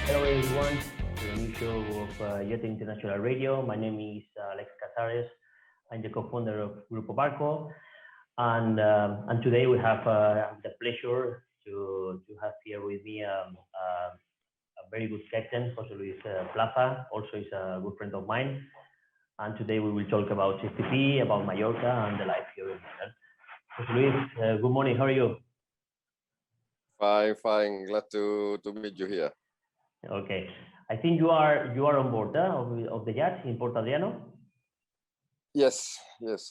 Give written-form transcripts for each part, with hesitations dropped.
Hello everyone, to a new show of Yachting International Radio. My name is Alex Casares. I'm the co-founder of Grupo Barco, and today we have the pleasure to have here with me a very good captain, Jose Luis Plaza. Also, is a good friend of mine. And today we will talk about STP, about Mallorca, and the life here in Mallorca. Jose Luis, good morning. How are you? Fine, fine. Glad to meet you here. Okay. I think you are on board of the yacht in Port Adriano. Yes,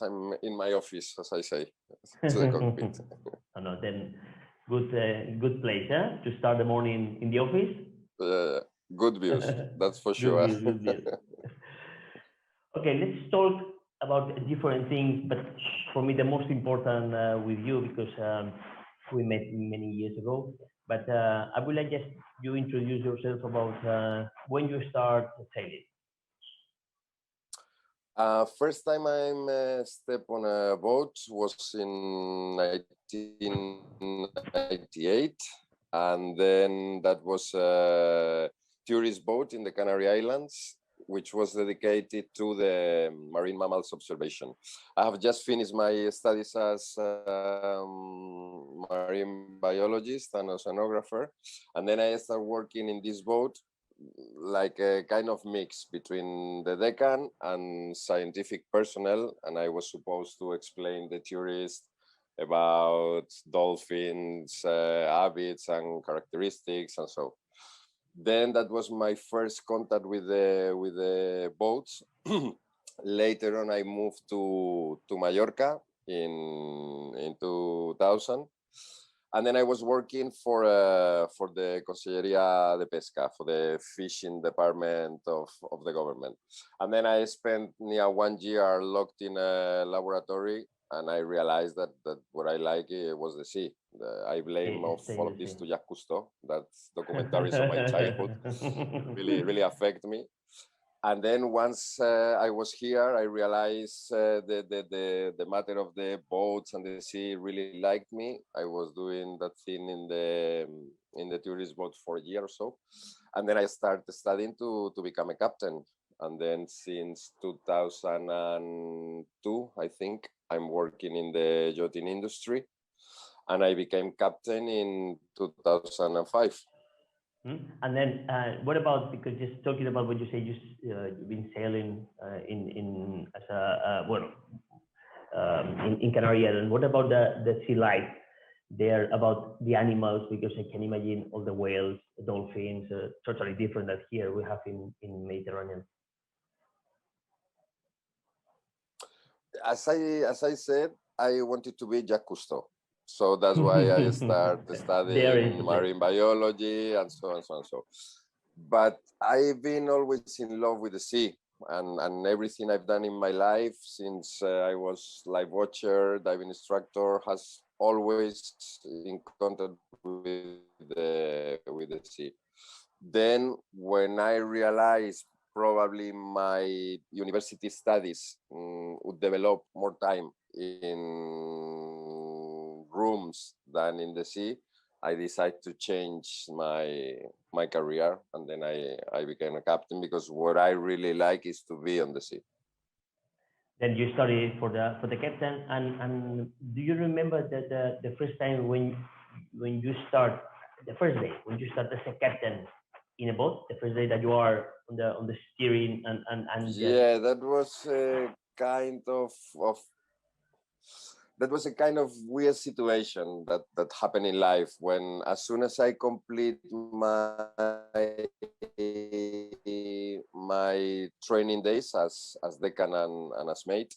I'm in my office, as I say, to the cockpit. No, then good place to start the morning in the office. Good views, that's for sure. Good views. Okay, let's talk about different things, but for me the most important with you, because we met many years ago. But I would like just you introduce yourself about when you start sailing. First time I stepped on a boat was in 1998, and then that was a tourist boat in the Canary Islands, which was dedicated to the marine mammals observation. I have just finished my studies as marine biologist and oceanographer, and then I started working in this boat, like a kind of mix between the deckhand and scientific personnel, and I was supposed to explain the tourists about dolphins, habits and characteristics, and so. Then that was my first contact with the boats. Later on, I moved to Mallorca in 2000, and then I was working for the Conselleria de Pesca, for the fishing department of the government. And then I spent near 1 year locked in a laboratory, and I realized that what I like was the sea. I blame all of this to Jacques Cousteau. That documentaries of my childhood really affect me. And then once I was here, I realized the matter of the boats and the sea really liked me. I was doing that thing in the tourist boat for a year or so, and then I started studying to become a captain. And then since 2002, I think, I'm working in the yachting industry, and I became captain in 2005. And then what about, because just talking about what you say, you've been sailing in as a in Canary Islands. What about the sea life there, about the animals? Because I can imagine all the whales, the dolphins, totally different that here we have in Mediterranean. As I said, I wanted to be Jacques Cousteau. So that's why I started studying marine biology and so on, so on, so. But I've been always in love with the sea, and everything I've done in my life since I was life watcher, diving instructor, has always in contact with the sea. Then when I realized probably my university studies would develop more time in rooms than in the sea, I decided to change my career, and then I became a captain, because what I really like is to be on the sea. Then you studied for the captain, and do you remember that the first time when you start, the first day when you start as a captain in a boat, the first day that you are on the steering and yeah, that was a kind of that was a kind of weird situation that happened in life, when as soon as I complete my training days as deckhand and as mate,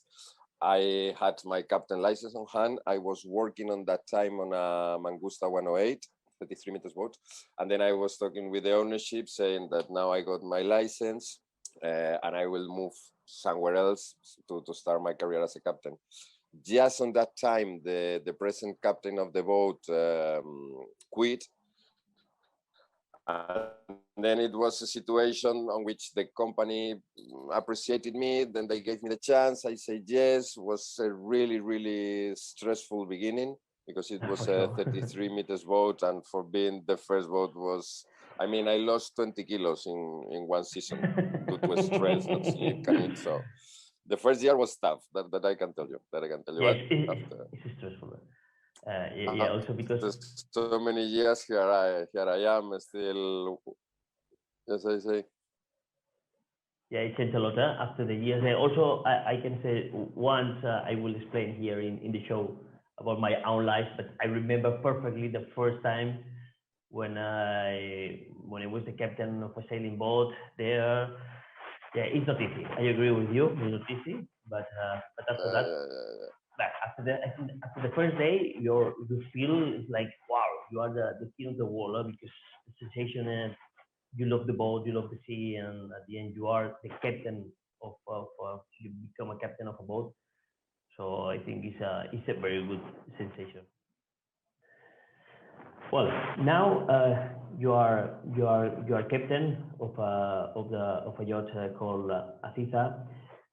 I had my captain license on hand. I was working on that time on a Mangusta 108, 33 meters boat, and then I was talking with the ownership saying that now I got my license and I will move somewhere else to start my career as a captain. Just on that time, the present captain of the boat quit. And then it was a situation on which the company appreciated me. Then they gave me the chance. I said yes. It was a really stressful beginning, because it was a 33 meters boat, and for being the first boat was I mean, I lost 20 kilos in one season due to stress, not sleep, can eat. So the first year was tough. That I can tell you. That I can tell you. Yeah, But after it's stressful. Yeah, also because after so many years, here I am still. Yes, I say. yeah, it changed a lot after the years. And also, I can say once I will explain here in the show about my own life, but I remember perfectly the first time when I was the captain of a sailing boat there. Yeah, it's not easy. I agree with you. It's not easy, but after that, Yeah. like I think after the first day, you feel it's like wow, you are the king of the world because the sensation is you love the boat, you love the sea, and at the end you are the captain of you become a captain of a boat. So I think it's a very good sensation. Well, now you are captain of a yacht called Aziza.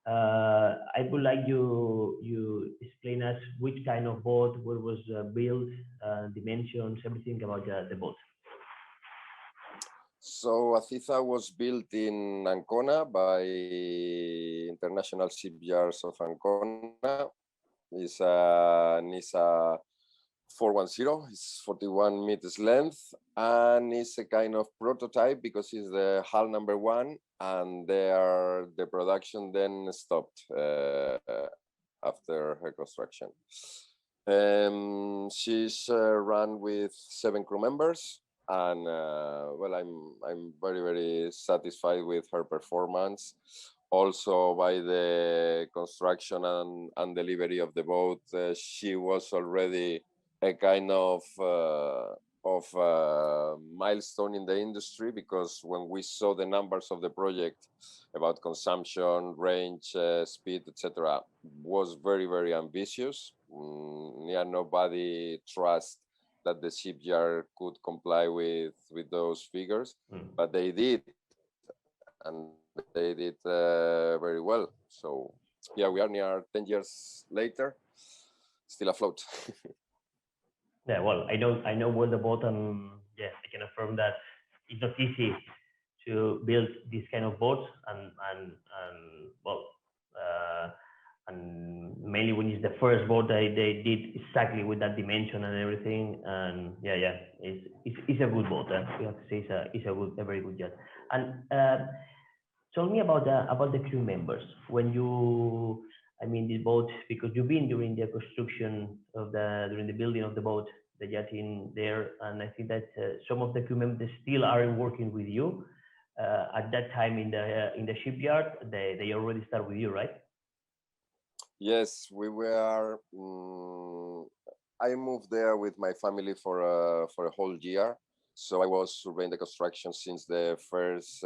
I would like you explain us which kind of boat, where was built, dimensions, everything about the boat. So Aziza was built in Ancona by International Shipyards of Ancona. It's a Nisa 410. It's 41 meters length, and it's a kind of prototype because it's the hull number one, and the production then stopped after her construction. She's run with 7 crew members, and well, I'm very satisfied with her performance. Also, by the construction and delivery of the boat, she was already a kind of milestone in the industry, because when we saw the numbers of the project about consumption, range, speed, etc., was very ambitious. Yeah, nobody trusts that the shipyard could comply with those figures, but they did, and they did very well. So yeah, we are near 10 years later, still afloat. Yeah, well, I know well the boat, and yeah, I can affirm that it's not easy to build this kind of boats, and well, and mainly when it's the first boat they did exactly with that dimension and everything, and yeah, it's a good boat. We have to say it's a very good yacht. And tell me about the crew members when you. I mean, the boat, because you've been during the construction during the building of the boat, the yachting there, and I think that some of the crew members still are working with you. At that time in the shipyard, they already start with you, right? Yes, we were. I moved there with my family for a whole year, so I was surveying the construction since the first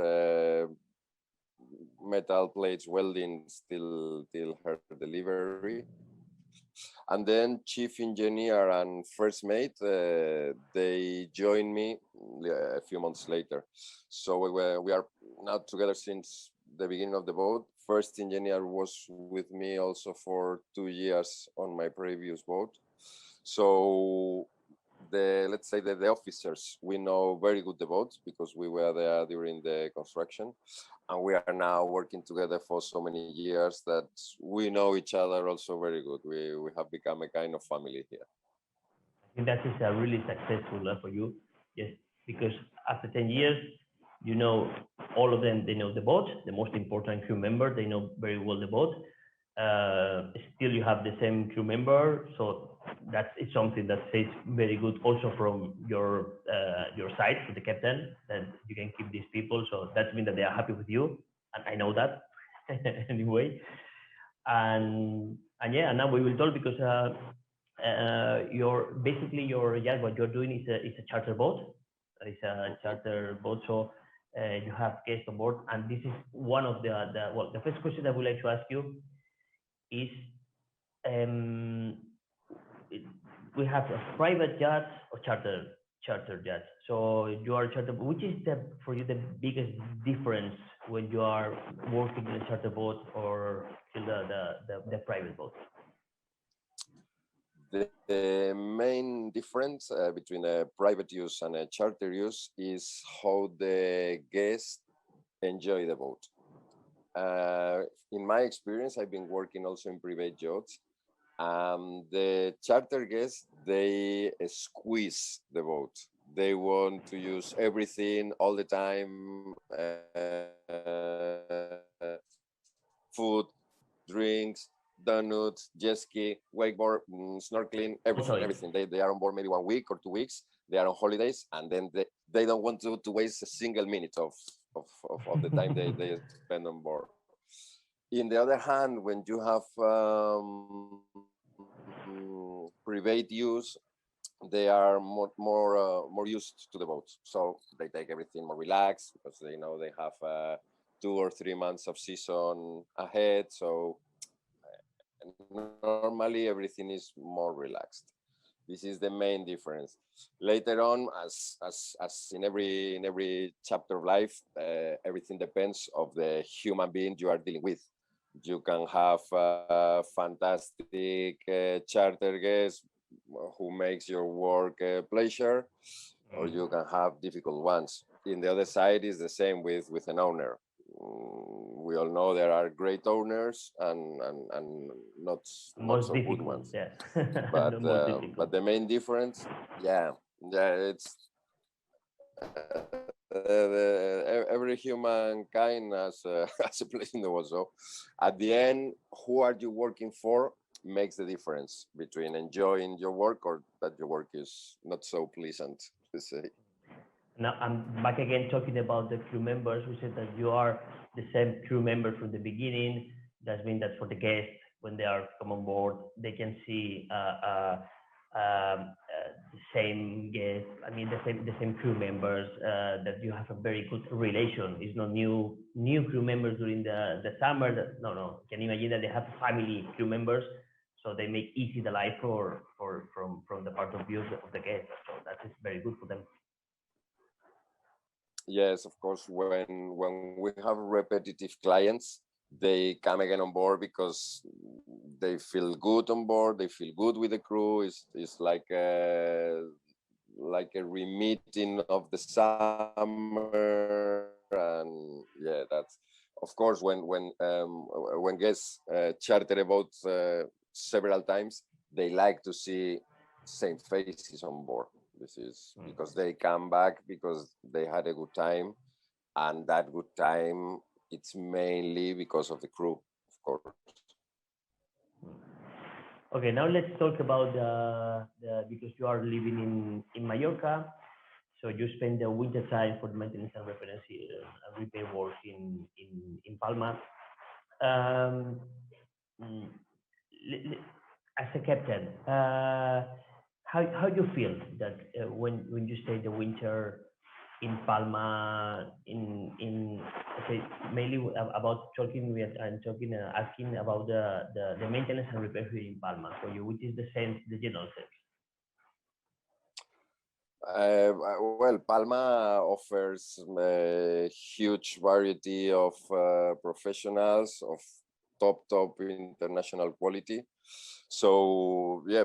metal plates welding till her delivery, and then chief engineer and first mate they joined me a few months later. So we are now together since the beginning of the boat. First engineer was with me also for 2 years on my previous boat. So let's say that the officers, we know very good the boat because we were there during the construction, and we are now working together for so many years that we know each other also very good. We have become a kind of family here. I think that is really successful for you, yes, because after 10 years, you know all of them. They know the boat, the most important crew member. They know very well the boat. Still, you have the same crew member, so that is something that says very good also from your side, to the captain, that you can keep these people. So that means that they are happy with you, and I know that anyway. And yeah, and now we will talk because what you're doing is a charter boat. It's a charter boat, so you have guests on board, and this is one of the first question I would like to ask you is um, we have a private yacht or charter yacht. So you are charter. Which is for you the biggest difference when you are working in a charter boat or in the private boat? The main difference between a private use and a charter use is how the guests enjoy the boat. In my experience, I've been working also in private yachts. The charter guests, they squeeze the boat. They want to use everything all the time, food, drinks, donuts, jet ski, wakeboard, snorkeling, everything. They are on board maybe 1 week or 2 weeks. They are on holidays, and then they don't want to waste a single minute of the time they spend on board. In the other hand, when you have private use, they are more used to the boat, so they take everything more relaxed because they know they have 2 or 3 months of season ahead. So normally everything is more relaxed. This is the main difference. Later on, as in every chapter of life, everything depends of the human being you are dealing with. You can have fantastic charter guests who makes your work a pleasure, or you can have difficult ones. In the other side is the same with an owner. We all know there are great owners and not so good ones. Yeah. But the main difference, it's every humankind has has a place in the world. So at the end, who are you working for makes the difference between enjoying your work or that your work is not so pleasant, to say. Now I'm back again talking about the crew members. We said that you are the same crew member from the beginning. That means that for the guests, when they are come on board, they can see the same guests. I mean, the same crew members. That you have a very good relation. It's not new crew members during the summer. No. Can you imagine that they have family crew members? So they make easy the life from the part of view of the guests. So that is very good for them. Yes, of course. When we have repetitive clients, they come again on board because they feel good on board. They feel good with the crew. It's like a remeeting of the summer, and yeah, that's of course when guests charter a boat several times, they like to see same faces on board. This is because they come back because they had a good time, and that good time, it's mainly because of the crew, of course. Okay, now let's talk about because you are living in Mallorca, so you spend the winter time for the maintenance and repair work in Palma. Um, as a captain, how you feel that when you stay the winter in Palma okay, mainly about talking asking about the maintenance and repair here in Palma for you, which is the general sense. Well, Palma offers a huge variety of professionals of top international quality. So yeah,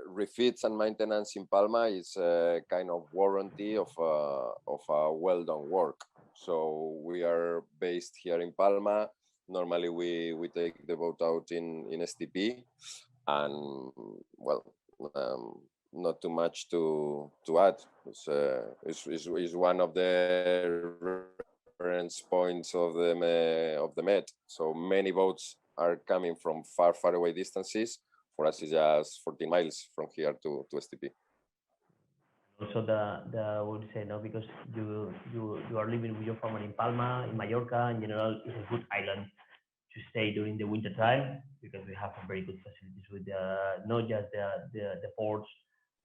refits and maintenance in Palma is a kind of warranty of a well done work. So we are based here in Palma. Normally we take the boat out in STP, and well, not too much to add. It's one of the reference points of the Med. So many boats are coming from far away distances. For us, it's just 14 miles from here to STP. Also, the would say no, because you are living with your family in Palma, in Mallorca. In general, it's a good island to stay during the winter time because we have very good facilities with not just the ports,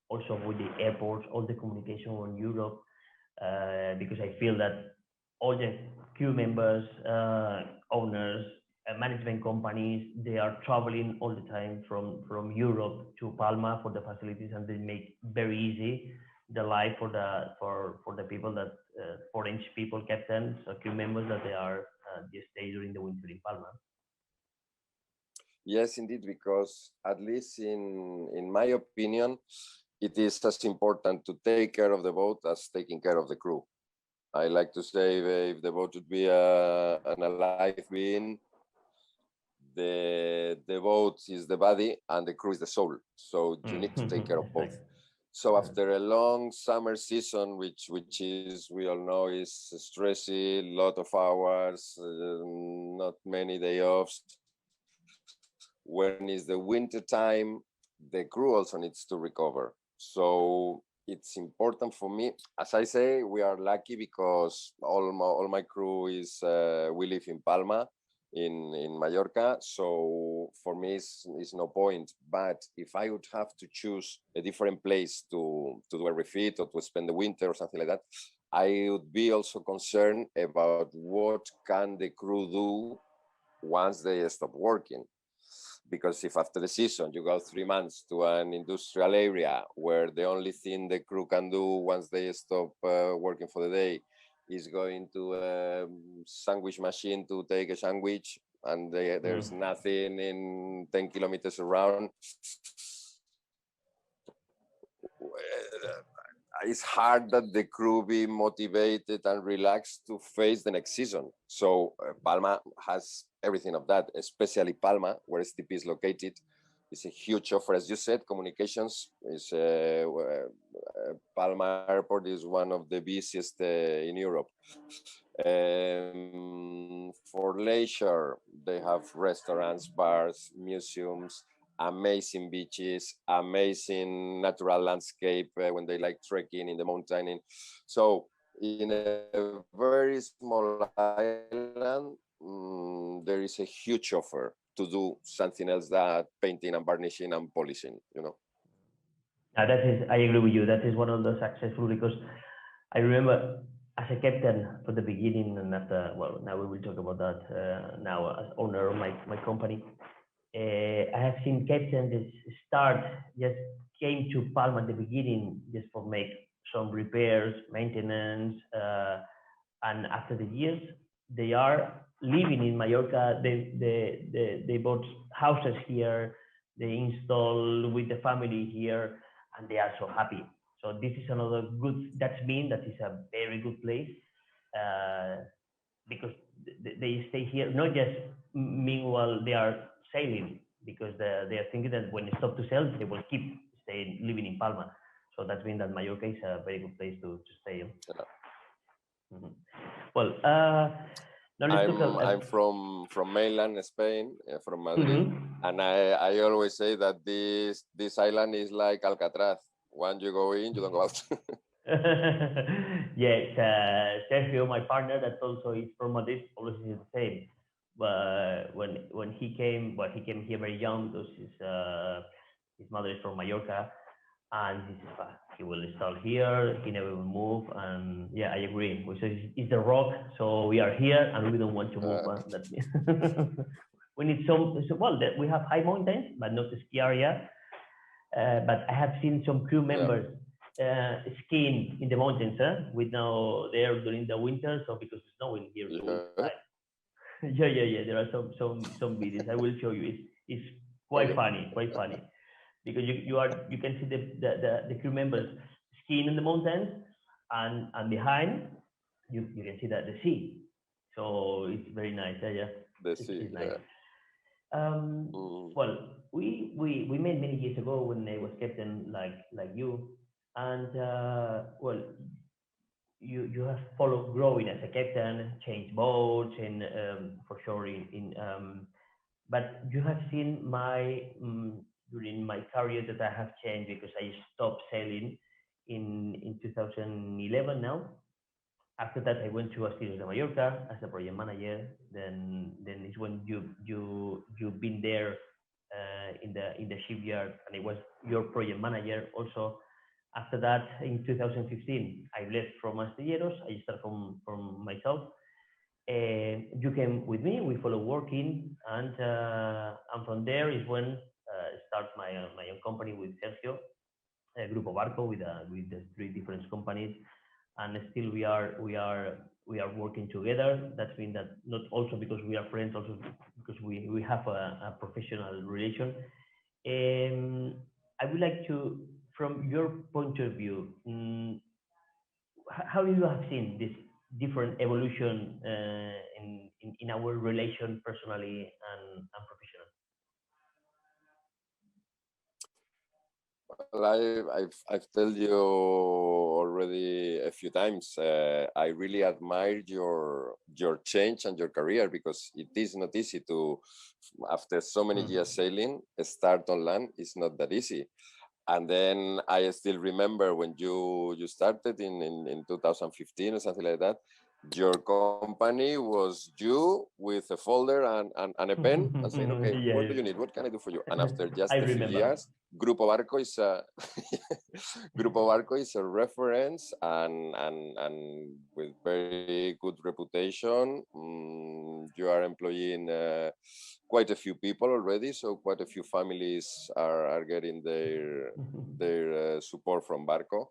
also with the airports, all the communication on Europe. Because I feel that all the crew members, owners, management companies, they are traveling all the time from Europe to Palma for the facilities, and they make very easy the life for the people that foreign people, captains, crew members that they are just stay during the winter in Palma. Yes, indeed, because at least in my opinion, it is as important to take care of the boat as taking care of the crew. I like to say if the boat would be an alive being, the boat is the body and the crew is the soul. So you need to take care of both. So after a long summer season, which is, we all know, is stressy, lot of hours, not many day offs. When it's the winter time, the crew also needs to recover. So it's important for me. As I say, we are lucky because all my crew is, we live in Palma, in Mallorca. So for me, it's no point. But if I would have to choose a different place to do a refit or to spend the winter or something like that, I would be also concerned about what can the crew do once they stop working. Because if after the season you go 3 months to an industrial area where the only thing the crew can do once they stop working for the day is going to a sandwich machine to take a sandwich, and there's nothing in 10 kilometers around, it's hard that the crew be motivated and relaxed to face the next season. So Palma has everything of that, especially Palma, where STP is located. It's a huge offer, as you said. Communications is Palma Airport is one of the busiest in Europe. For leisure, they have restaurants, bars, museums, amazing beaches, amazing natural landscape when they like trekking in the mountain. So in a very small island, there is a huge offer to do something else than painting and varnishing and polishing, you know. That is, I agree with you. That is one of the successful, because I remember as a captain from the beginning, and after, well, now we will talk about that now as owner of my company. I have seen captains start, just came to Palma at the beginning just for make some repairs, maintenance, and after the years, they are living in Mallorca. They bought houses here, they install with the family here, and they are so happy. So this is another good. That means that is a very good place, because they stay here. Not just meanwhile they are sailing, because they are thinking that when they stop to sail, they will keep staying living in Palma. So that means that Mallorca is a very good place to stay. Mm-hmm. Well, now let's talk I'm from mainland Spain, from Madrid, and I always say that this island is like Alcatraz. Once you go in, you don't go out. Yes, Sergio, my partner, that also is from Madrid, always is the same. But when he came, well, he came here very young because his mother is from Mallorca, and he will install here. He never will move, and yeah, I agree. We say it's the rock, so we are here, and we don't want to move. That's me. We need well, we have high mountains, but not the ski area. But I have seen some crew members skiing in the mountains. With now there during the winter, so because it's snowing here. So yeah. There are some videos. I will show you. It's quite funny, because you can see the crew members skiing in the mountains, and behind you can see the sea. So it's very nice. Yeah. The sea. It's nice. Well, we met many years ago when I was captain, like you, and well, you have followed growing as a captain, change boats, and for sure but you have seen my during my career that I have changed, because I stopped sailing in 2011 now. After that, I went to Asturias de Mallorca as a project manager. Then it's when you've been there in the shipyard, and I was your project manager also. After that, in 2015, I left from Astilleros. I started from myself. You came with me. We followed working, and from there is when start my own company with Sergio, Grupo Barco, with the 3 different companies, and still we are working together. That means that not also because we are friends, also because we have a professional relation. I would like to, from your point of view, how you have seen this different evolution in our relation personally and professional? Well, I've told you already a few times. I really admire your change and your career, because it is not easy to, after so many years sailing, start on land. It's not that easy. And then I still remember when you started in 2015 or something like that. Your company was you with a folder and a pen and saying, okay, what do Yes, you need? What can I do for you? And after I just a few remember. years, Grupo Barco is a Grupo Barco is a reference, and with very good reputation. You are employing quite a few people already, so quite a few families are getting their support from Barco.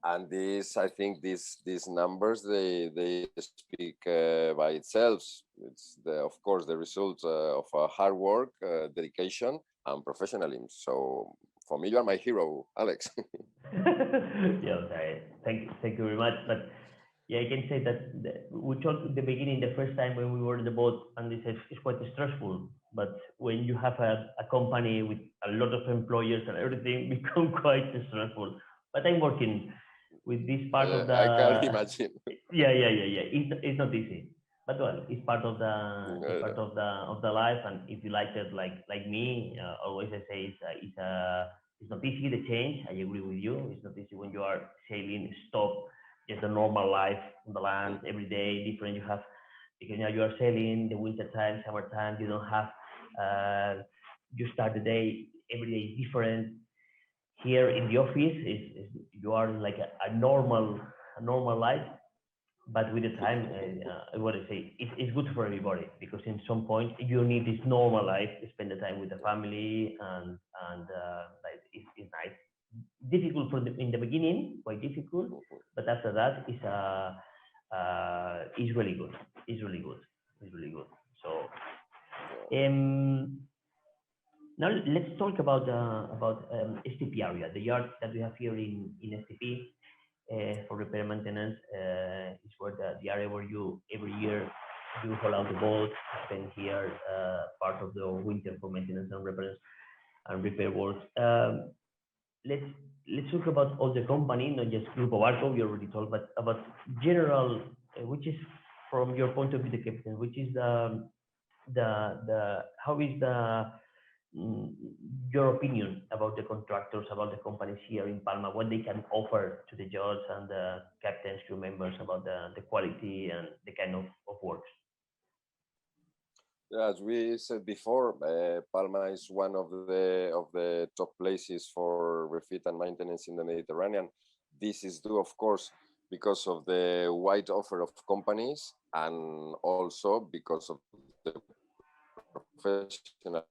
And this, I think, these numbers, they speak by itself. It's of course the result of hard work, dedication, and professionalism. So for me, you are my hero, Alex. Yeah, thank you very much. But yeah, I can say that we talked at the beginning, the first time when we were in the boat, and this is quite stressful. But when you have a company with a lot of employers and everything, become quite stressful. But I'm working with this part of I can the imagine. yeah. It's not easy, but well, it's part Uh, of the life. And if you like it, like me, always I say it's not easy to change. I agree with you. It's not easy when you are sailing, stop just a normal life on the land every day, different. You have because now you are sailing the winter time, summertime. You don't have. You start the day every day is different. Here in the office, is you are like a normal life, but with the time, what I say, it's good for everybody because in some point you need this normal life, to spend the time with the family, and like, it's nice. Difficult in the beginning, quite difficult, but after that, it's really good. It's really good. It's really good. So, um, now let's talk about STP area, the yard that we have here in STP for repair maintenance. Is where the area where you every year you haul out the boat, spend here part of the winter for maintenance and repairs and repair works. Let's let's talk about all the company, not just Grupo Barco. We already told, but about general, which is from your point of view, the captain, which is the how is the mm, your opinion about the contractors, about the companies here in Palma, what they can offer to the jobs and the captains, crew members about the quality and the kind of works. Yeah, as we said before, Palma is one of the top places for refit and maintenance in the Mediterranean. This is due, of course, because of the wide offer of companies, and also because of the professionalism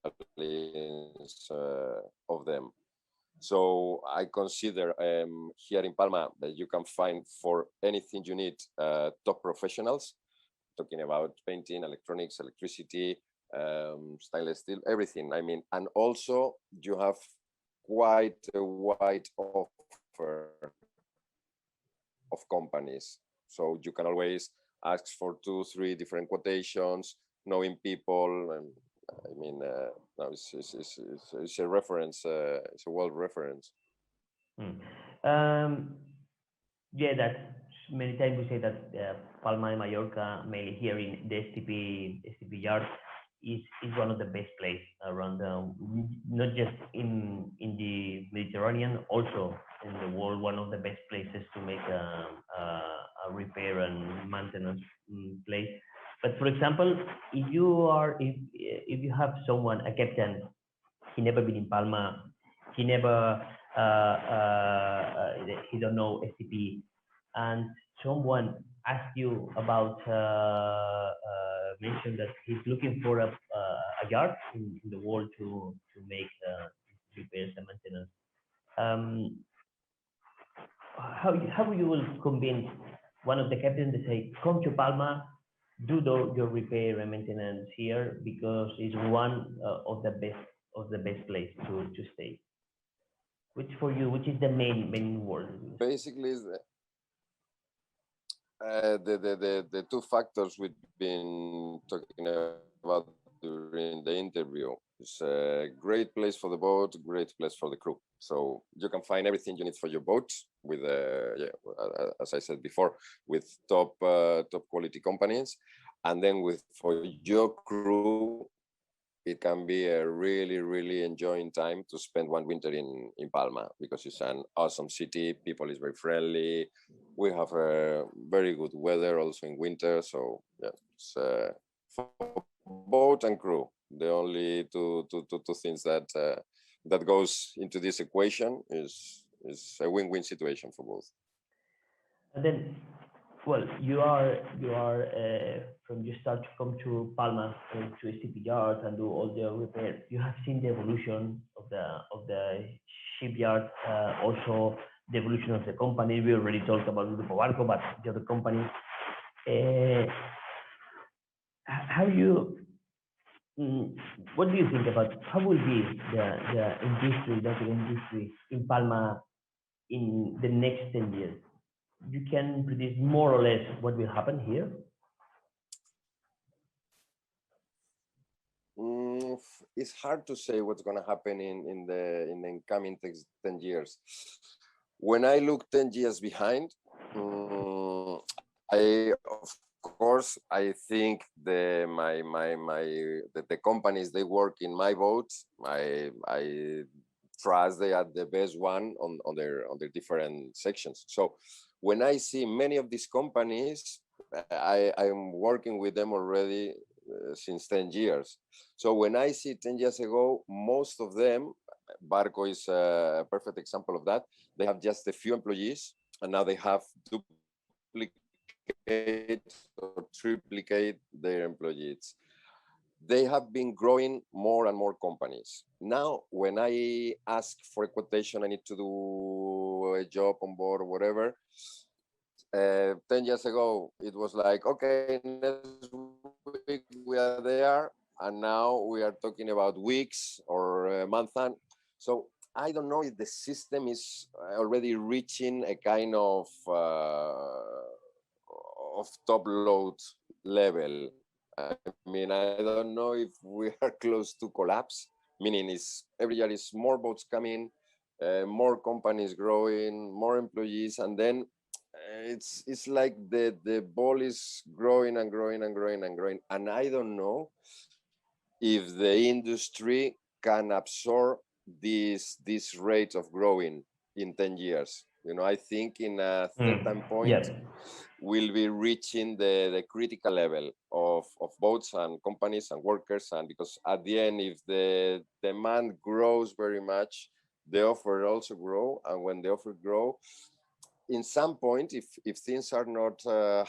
of them. So I consider here in Palma that you can find for anything you need top professionals, talking about painting, electronics, electricity, stainless steel, everything. I mean, and also you have quite a wide offer of companies. So you can always ask for 2, 3 different quotations, knowing people. And I mean, no, it's a reference, it's a world reference. Hmm. Um, yeah, that many times we say that Palma de Mallorca, mainly here in the STP yard, is one of the best places around, not just in the Mediterranean, also in the world, one of the best places to make a repair and maintenance place. But for example, if you have someone, a captain, he never been in Palma, he never he don't know STP, and someone asks you about mention that he's looking for a yard in the world to make repairs and maintenance. Um, how you will convince one of the captains to say come to Palma? your repair and maintenance here because it's one of the best place to stay. Which for you, which is the main word? Basically, the two factors we've been talking about during the interview is a great place for the boat, great place for the crew. So you can find everything you need for your boat with, as I said before, with top quality companies, and then with for your crew, it can be a really enjoying time to spend one winter in Palma because it's an awesome city. People is very friendly. We have a very good weather also in winter. So yeah, it's for boat and crew. The only two things that that goes into this equation is a win-win situation for both. And then, well, you are from you start to come to Palma to STP Yard and do all the repairs. You have seen the evolution of the shipyard, also the evolution of the company. We already talked about Grupo Barco, but the other companies. How you what do you think about how will be the industry in Palma in the next 10 years? You can predict more or less what will happen here? It's hard to say what's going to happen in the coming 10 years. When I look 10 years behind, of course, I think the companies they work in my boat, I trust they are the best one on their different sections. So when I see many of these companies, I'm working with them already since 10 years. So when I see 10 years ago, most of them, Barco is a perfect example of that. They have just a few employees, and now they have duplicate or triplicate their employees. They have been growing more and more companies. Now, when I ask for a quotation, I need to do a job on board or whatever. 10 years ago, it was like, okay, next week we are there. And now we are talking about weeks or a month. So I don't know if the system is already reaching a kind of top load level. I mean, I don't know if we are close to collapse, meaning is every year is more boats coming, more companies growing, more employees, and then it's like the ball is growing and growing and growing and growing. And I don't know if the industry can absorb this rate of growing in 10 years. You know, I think in a certain point, we'll be reaching the critical level of boats and companies and workers. And because at the end, if the demand grows very much, the offer also grow. And when the offer grow, in some point, if things are not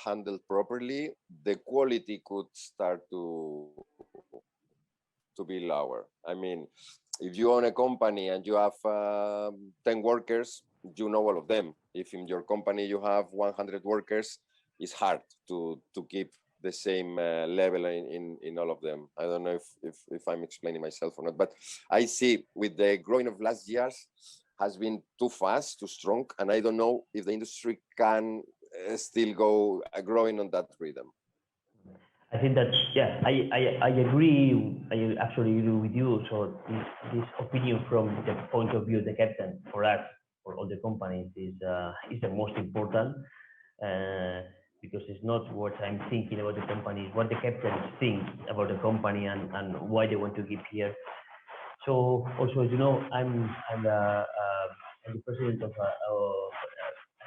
handled properly, the quality could start to be lower. I mean, if you own a company and you have 10 workers, you know all of them. If in your company you have 100 workers, it's hard to keep the same level in all of them. I don't know if I'm explaining myself or not, but I see with the growing of last years has been too fast, too strong, and I don't know if the industry can still go growing on that rhythm. I think that, yeah, I agree. I actually agree with you. So this opinion from the point of view of the captain for us, for all the companies, is the most important because it's not what I'm thinking about the company, it's what the captains think about the company and why they want to keep here. So also, as you know, I'm the president of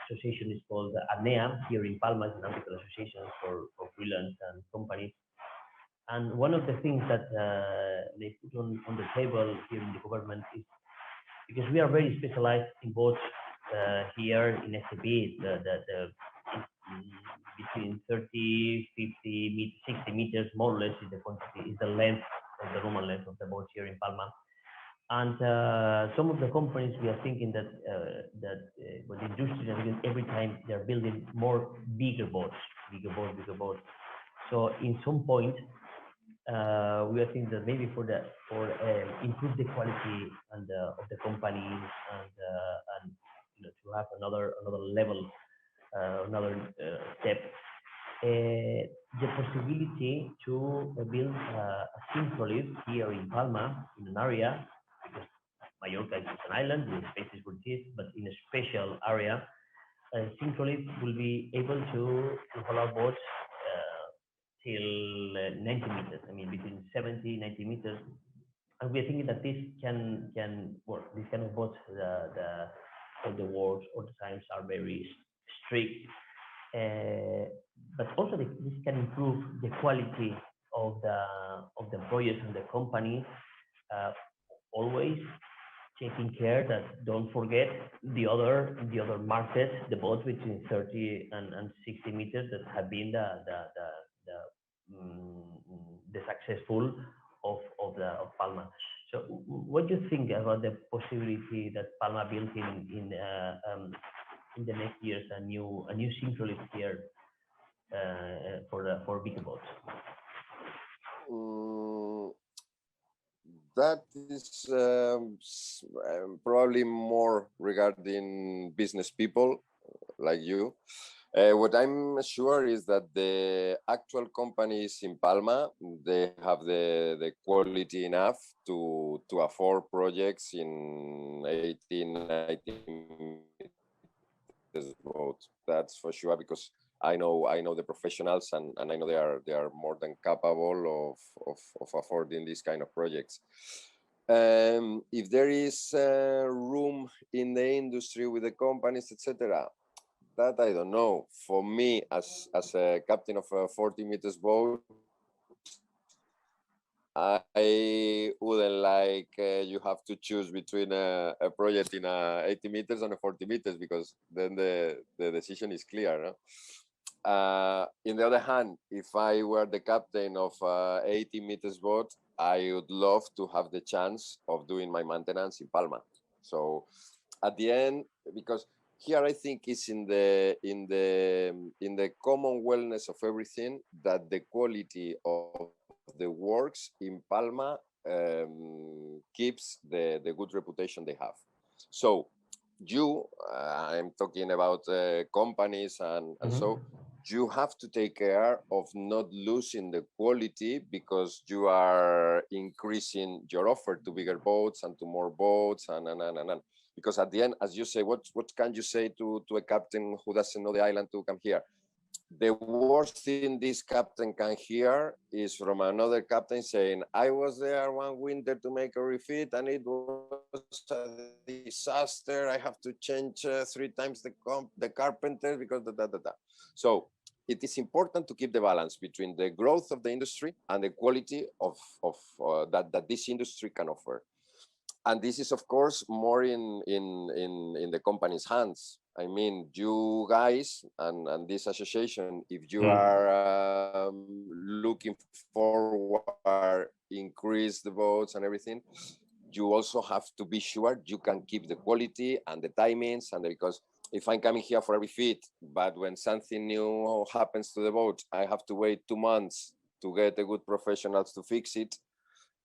association is called ANEA here in Palma, it's an nautical association for freelance and companies. And one of the things that they put on the table here in the government is because we are very specialized in boats here in SCP, between 30, 50, 60 meters, more or less, is the quantity, is the length of the normal length of the boats here in Palma. And some of the companies we are thinking that with the industry, every time they are building more bigger boats. So in some point, we are thinking that maybe for improve the quality and of the company and to have another level, another step, the possibility to build a synchro lift here in Palma in an area, because Mallorca is an island with spaces for this, but in a special area, synchro lift will be able to allow boats till 90 meters. I mean, between 70 90 meters. And we're thinking that this can work. This kind of boats, all the works, all the times are very strict. But also this can improve the quality of the employees and the company. Always taking care that don't forget the other market, the boats between 30 and 60 meters that have been the successful of Palma. So what do you think about the possibility that Palma built in the next years a new synchro lift here for bigger boats? That is probably more regarding business people like you. What I'm sure is that the actual companies in Palma, they have the quality enough to afford projects in 18, 19 meters boat. That's for sure, because I know the professionals, and I know they are more than capable of affording these kind of projects. If there is room in the industry with the companies, etc., that I don't know. For me, as a captain of a 40 meters boat, I wouldn't like you have to choose between a project in 80 meters and a 40 meters, because then the decision is clear. No? In the other hand, if I were the captain of 80 meters boat, I would love to have the chance of doing my maintenance in Palma. So at the end, because here I think it's in the common wellness of everything that the quality of the works in Palma keeps the good reputation they have. So I'm talking about companies and so you have to take care of not losing the quality because you are increasing your offer to bigger boats and to more boats and. Because at the end, as you say, what can you say to a captain who doesn't know the island to come here? The worst thing this captain can hear is from another captain saying, I was there one winter to make a refit and it was a disaster. I have to change 3 times the carpenter because da. So it is important to keep the balance between the growth of the industry and the quality of that this industry can offer. And this is, of course, more in the company's hands. I mean, you guys and this association, if you are looking forward, increase the boats and everything, you also have to be sure you can keep the quality and the timings. And because if I'm coming here for a refit, but when something new happens to the boat, I have to wait 2 months to get the good professionals to fix it,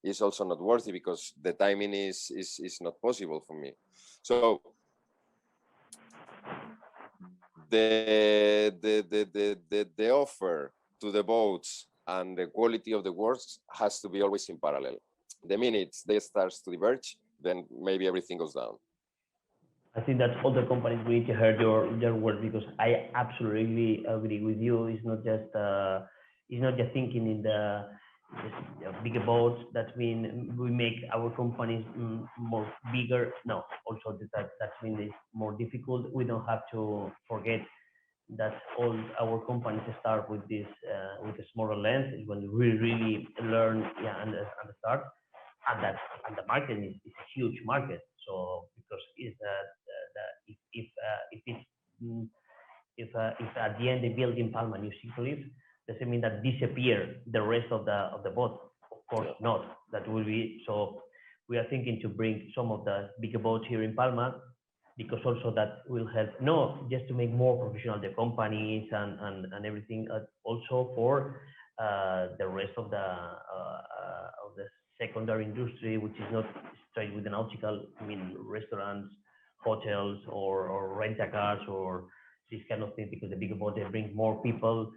is also not worthy because the timing is not possible for me. So the offer to the boats and the quality of the works has to be always in parallel. The minute they start to diverge, then maybe everything goes down. I think that all the companies we need to hear your words, because I absolutely agree with you. It's not just thinking in the bigger boats that mean we make our companies more bigger. No, also that means it's more difficult. We don't have to forget that all our companies start with this with a smaller length. Is when we really learn and start, and the market is a huge market. So because if at the end they build in Palma new synchro lift, doesn't mean that disappear the rest of the boat. Of course not. That will be so. We are thinking to bring some of the bigger boats here in Palma, because also that will help, no just to make more professional the companies and everything, also for the rest of the secondary industry, which is not straight with the nautical. I mean, restaurants, hotels, or rent-a-cars, or this kind of thing, because the bigger boat, they bring more people.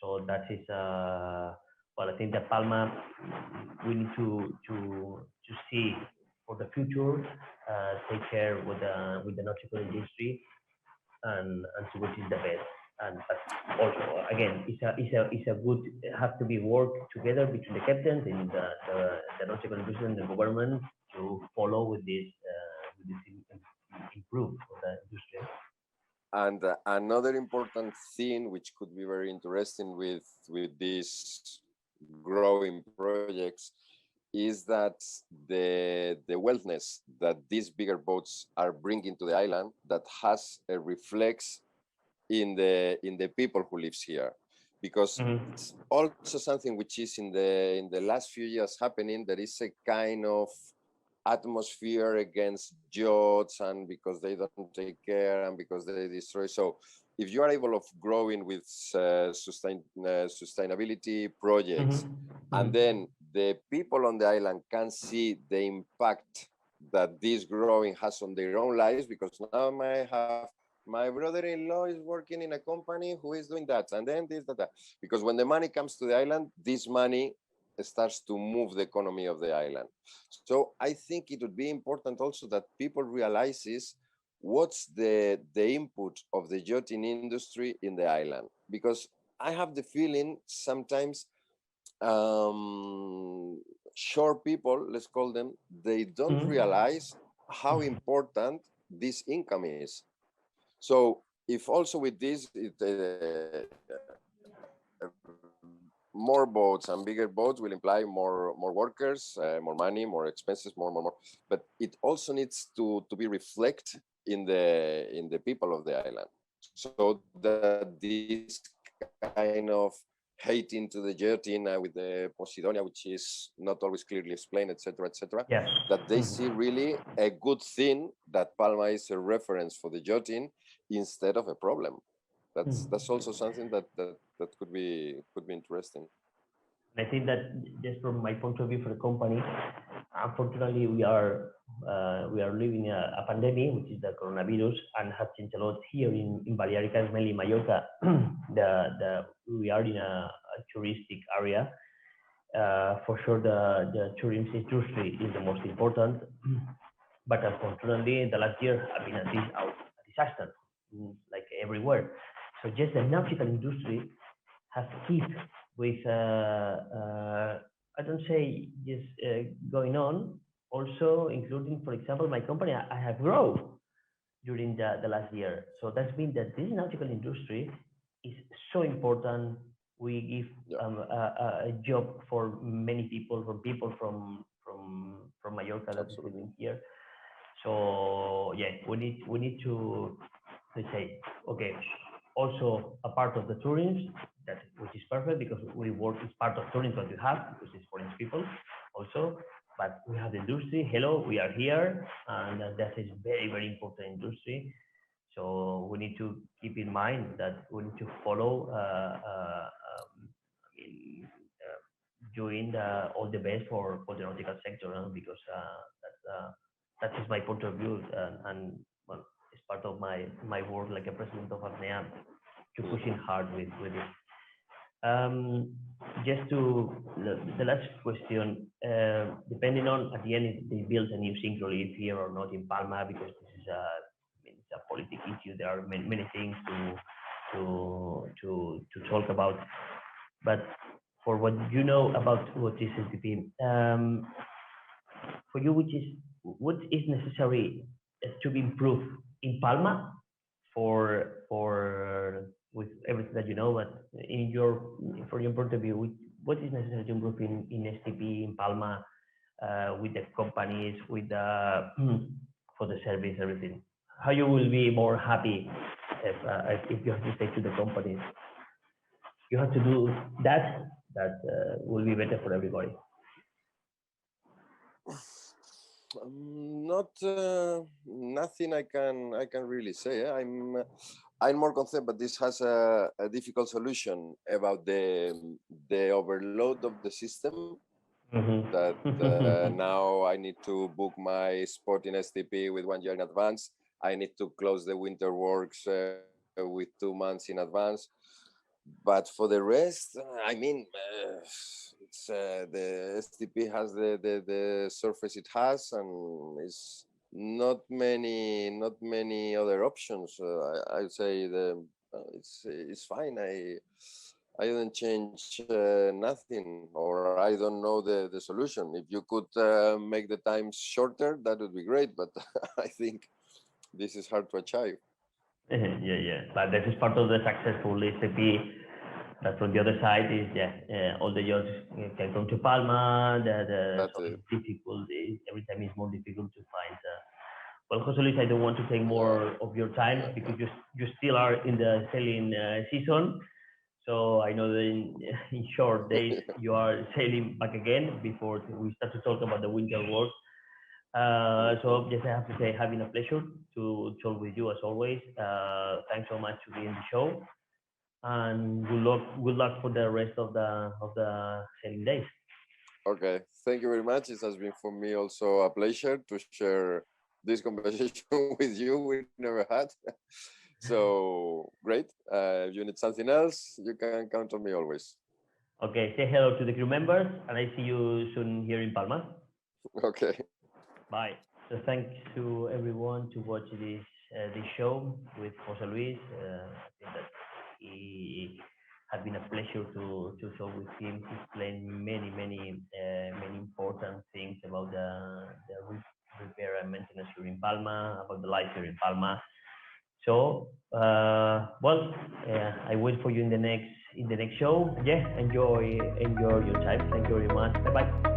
So that is, well, I think that Palma, we need to see for the future, take care with the nautical industry, and see which is the best. And but also, again, it's a good, have to be work together between the captains and the nautical industry and the government to follow with this improve for the industry. And another important thing which could be very interesting with these growing projects is that the wellness that these bigger boats are bringing to the island, that has a reflex in the people who lives here, because it's also something which is in the last few years happening. There is a kind of atmosphere against yachts, and because they don't take care and because they destroy. So if you are able of growing with sustainability projects, and then the people on the island can see the impact that this growing has on their own lives, because now my brother-in-law is working in a company who is doing that, and then this, that. Because when the money comes to the island, this money starts to move the economy of the island. So I think it would be important also that people realizes what's the input of the yachting industry in the island. Because I have the feeling sometimes short people, let's call them, they don't realize how important this income is. So if also with this, more boats and bigger boats will imply more workers, more money, more expenses, more. But it also needs to be reflected in the people of the island, so that this kind of hating to the yachting with the Posidonia, which is not always clearly explained, etc., Yeah. that they see really a good thing, that Palma is a reference for the yachting instead of a problem. That's also something that could be interesting. I think that just from my point of view for the company, unfortunately we are living a pandemic, which is the coronavirus, and has changed a lot here in Balearic Islands, mainly Mallorca. We are in a touristic area. For sure, the tourism industry is the most important, but unfortunately, the last year have been a disaster, like everywhere. So just the nautical industry has keep with I don't say just going on, also including, for example, my company. I have grown during the last year. So that's means that this nautical industry is so important. We give a job for many people, from Mallorca that is living here. So yeah, we need to, let's say, okay, also a part of the tourism, which is perfect, because we work as part of tourism that we have, because it's foreign people also. But we have the industry. Hello, we are here, and that is very, very important industry. So we need to keep in mind that we need to follow, doing all the best for the nautical sector, because that is my point of view, and well, it's part of my work like a president of APNEA, to pushing hard with it. Just to the last question, depending on at the end if they build a new synchro lift here or not in Palma, because this is it's a political issue. There are many things to talk about. But for what you know about what is SPP, for you, what is necessary to be improved in Palma for with everything that you know, but from your point of view, what is necessary to improve in STP in Palma, with the companies, with the for the service, everything? How you will be more happy if you have to say to the companies, you have to do that will be better for everybody. Not nothing I can really say. I'm more concerned, but this has a difficult solution about the overload of the system. That now I need to book my spot in STP with 1 year in advance. I need to close the winter works with 2 months in advance. But for the rest, I mean, it's the STP has the surface it has, and it's not many other options. I would say it's fine. I don't change nothing, or I don't know the solution. If you could make the times shorter, that would be great. But I think this is hard to achieve. Yeah. But this is part of the successful SAP. But from the other side is all the yachts can come to Palma. The difficulty every time is more difficult to find. Well, Jose Luis, I don't want to take more of your time because you still are in the sailing season. So I know that in short days you are sailing back again before we start to talk about the winter work. So just I have to say, having a pleasure to talk with you as always. Thanks so much to be in the show, and good luck for the rest of the sailing days. Okay, thank you very much. It has been for me also a pleasure to share this conversation with you. We never had. So great. If you need something else, you can count on me always. Okay, say hello to the crew members, and I see you soon here in Palma. Okay. Bye. So thanks to everyone to watch this show with Jose Luis. I think that he had been a pleasure to talk with him. He explained many important things about the repair and maintenance here in Palma, about the life here in Palma. So, I wait for you in the next show. Yeah, enjoy your time. Thank you very much. Bye bye.